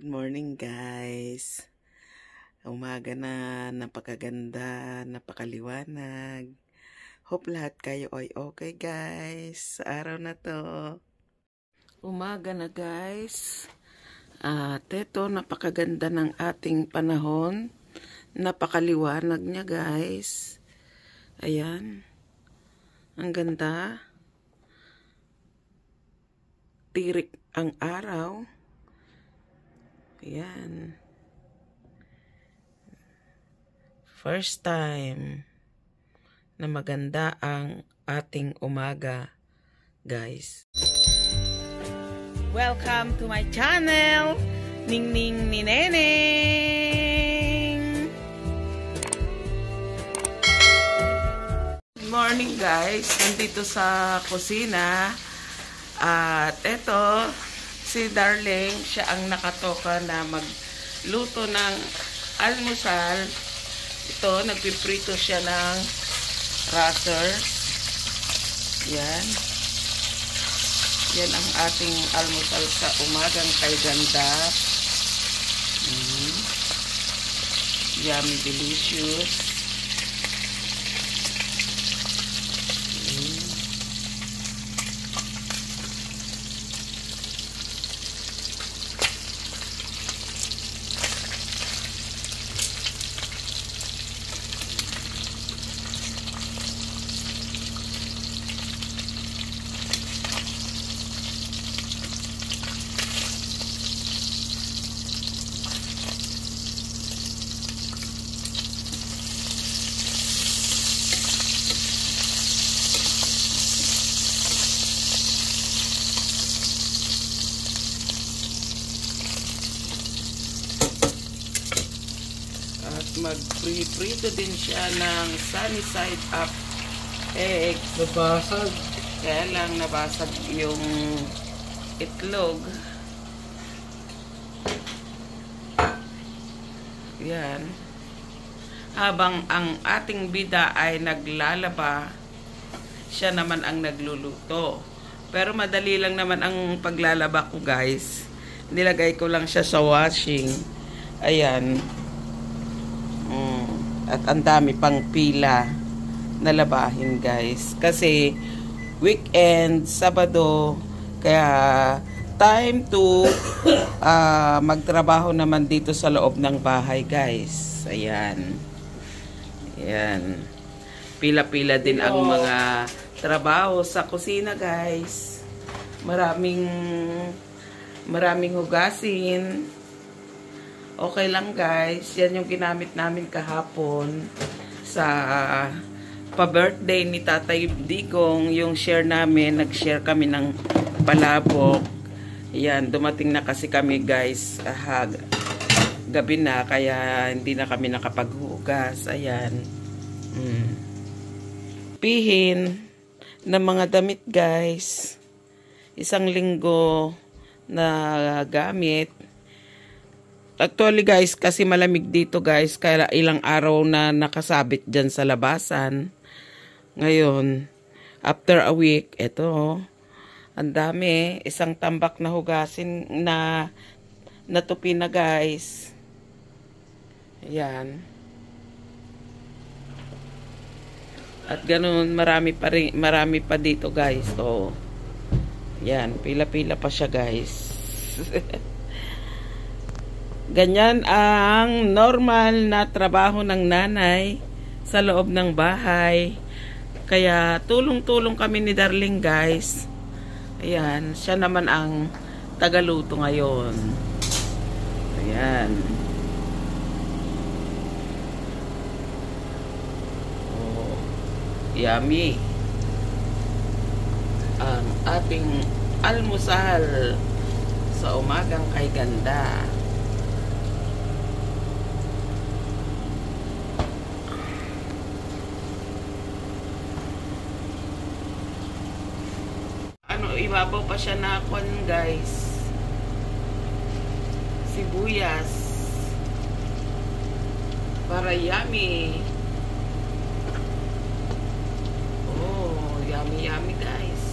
Good morning guys. Umaga na, napakaganda, napakaliwanag. Hope lahat kayo ay okay guys sa araw na to. Umaga na guys. At eto, napakaganda ng ating panahon. Napakaliwanag niya guys. Ayan. Ang ganda. Tirik ang araw. Ayan. First time na maganda ang ating umaga, guys. Welcome to my channel, Ningning ni Neneng. Good morning guys, nandito sa kusina. At eto, si Darling, siya ang nakatoka na magluto ng almusal. Ito, nagpiprito siya ng raster. Yan. Yan ang ating almusal sa umagang kay ganda. Yummy, delicious. Magprito din siya ng sunny side up egg. Nabasag. Kaya lang nabasag yung itlog. Yan. Habang ang ating bida ay naglalaba, siya naman ang nagluluto. Pero madali lang naman ang paglalaba ko guys. Nilagay ko lang siya sa washing. Ayan. At ang dami pang pila na labahin guys. Kasi weekend, Sabado, kaya time to magtrabaho naman dito sa loob ng bahay guys. Ayan. Ayan. Pila-pila din ang mga trabaho sa kusina guys. Maraming hugasin. Okay lang guys, yan yung ginamit namin kahapon sa pa-birthday ni Tatay Digong, yung share namin, nag-share kami ng palabok. Yan, dumating na kasi kami guys, gabi na, kaya hindi na kami nakapaghugas. Ayan. Pihin ng mga damit guys, 1 linggo na gamit. Actually guys, kasi malamig dito guys, kaya ilang araw na nakasabit dyan sa labasan. Ngayon, after a week, eto, ang dami, 1 tambak na hugasin na natupi na guys. Ayan. At ganun, marami pa dito guys. So, yan, pila-pila pa siya guys. Ganyan ang normal na trabaho ng nanay sa loob ng bahay. Kaya tulong-tulong kami ni Darling guys. Ayan, siya naman ang tagaluto ngayon. Ayan. Oh, yummy. Ang ating almusal sa umagang kay ganda. Ibabaw pa siya na kwan guys, sibuyas para yummy. Oh, yummy guys.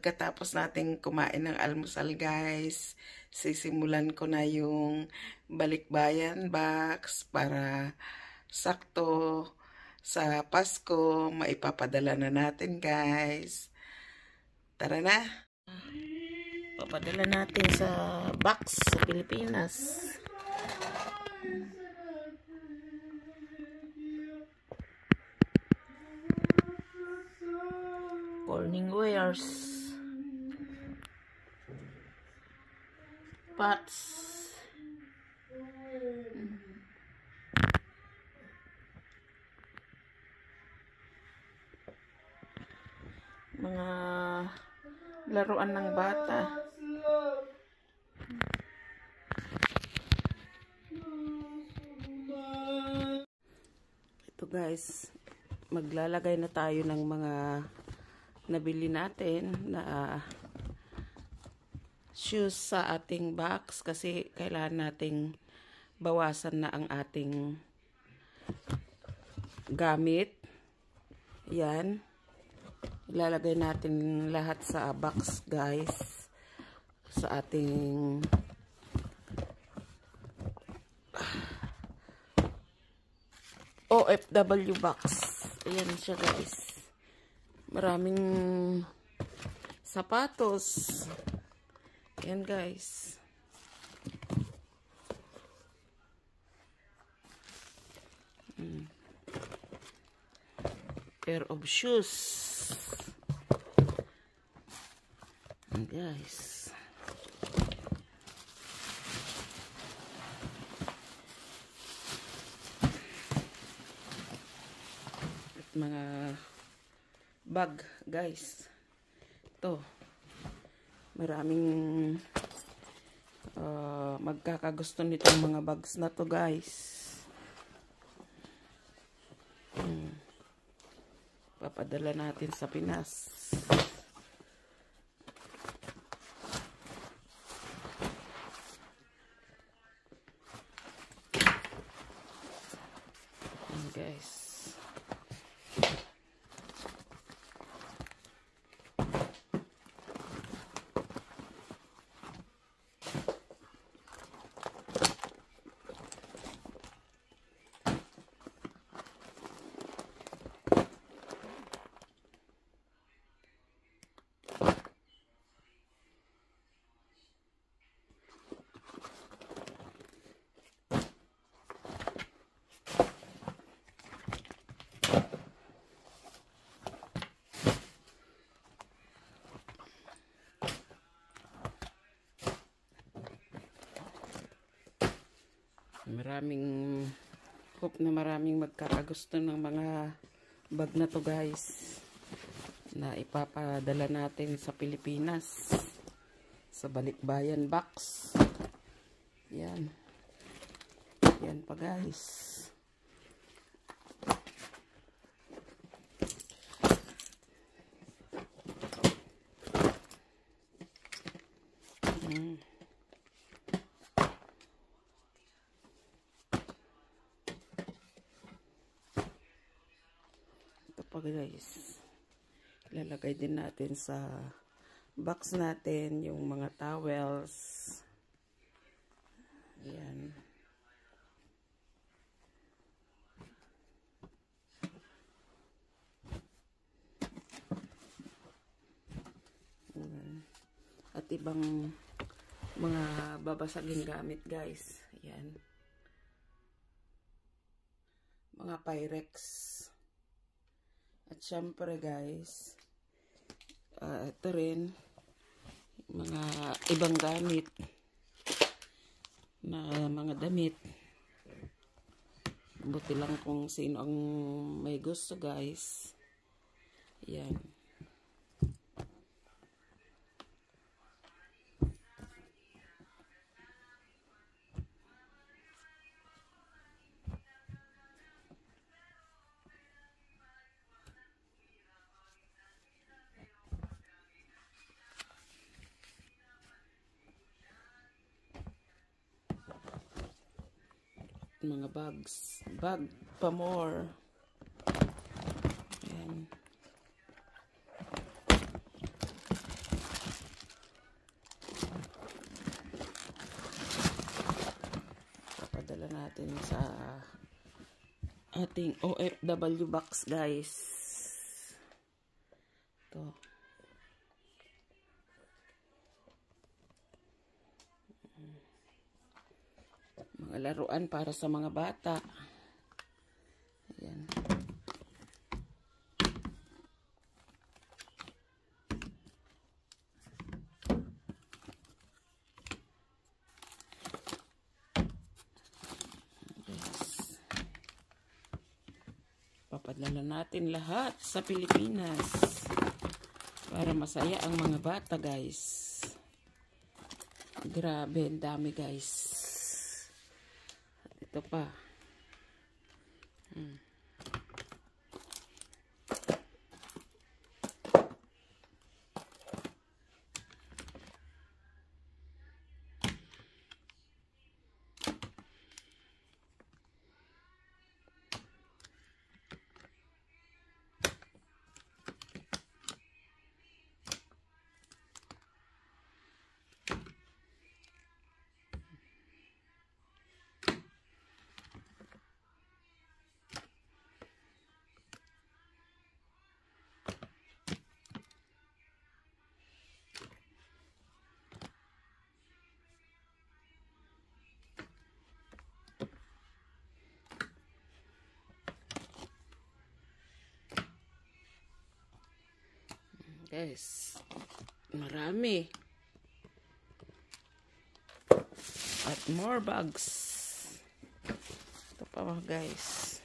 pagkatapos nating kumain ng almusal guys, sisimulan ko na yung balikbayan box para sakto sa Pasko maipapadala na natin guys. Tara na! Papadala natin sa box sa Pilipinas. Corning wares, pots, mga laruan ng bata. Ito guys, maglalagay na tayo ng mga nabili natin na shoes sa ating box kasi kailangan nating bawasan na ang ating gamit. Yan. Ilalagay natin lahat sa box guys. Sa ating OFW box. Ayan siya guys. Maraming sapatos. Ayan guys. Pair of shoes. Ayan guys. At mga bag guys. Ito maraming magkakagusto nitong mga bags na to guys. Papadala natin sa Pinas. Guys. Hope na maraming magkakagusto ng mga bag na to guys na ipapadala natin sa Pilipinas sa balikbayan box. Yan pa guys. Guys, ilalagay din natin sa box natin yung mga towels. Ayan. At ibang mga babasaging gamit guys. Ayan. Mga Pyrex. At syempre guys, ito rin, mga ibang gamit na mga damit. Buti lang kung sino ang may gusto guys. Yan. Mga bag pa more. Ayan. natin sa ating OFW box, guys. Ito. Mga laruan para sa mga bata. Ayan. Papadala natin lahat sa Pilipinas para masaya ang mga bata, guys. Grabe, ang dami, guys. At ito pa. Guys, marami. At more bags. Ito pa mga guys.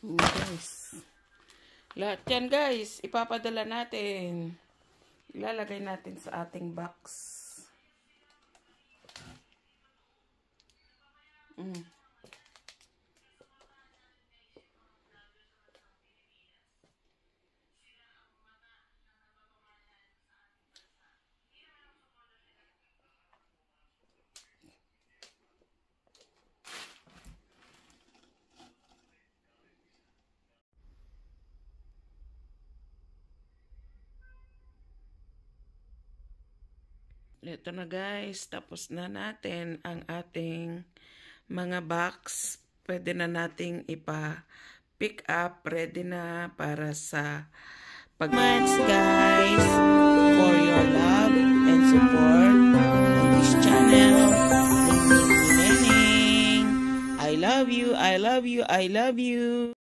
Guys. Lahat yan guys, ipapadala natin. Ilalagay natin sa ating box. Ito na guys, tapos na natin ang ating mga box. Pwede na nating ipa-pick up. Ready na para sa pag-months guys for your love and support on this channel. I love you, I love you, I love you.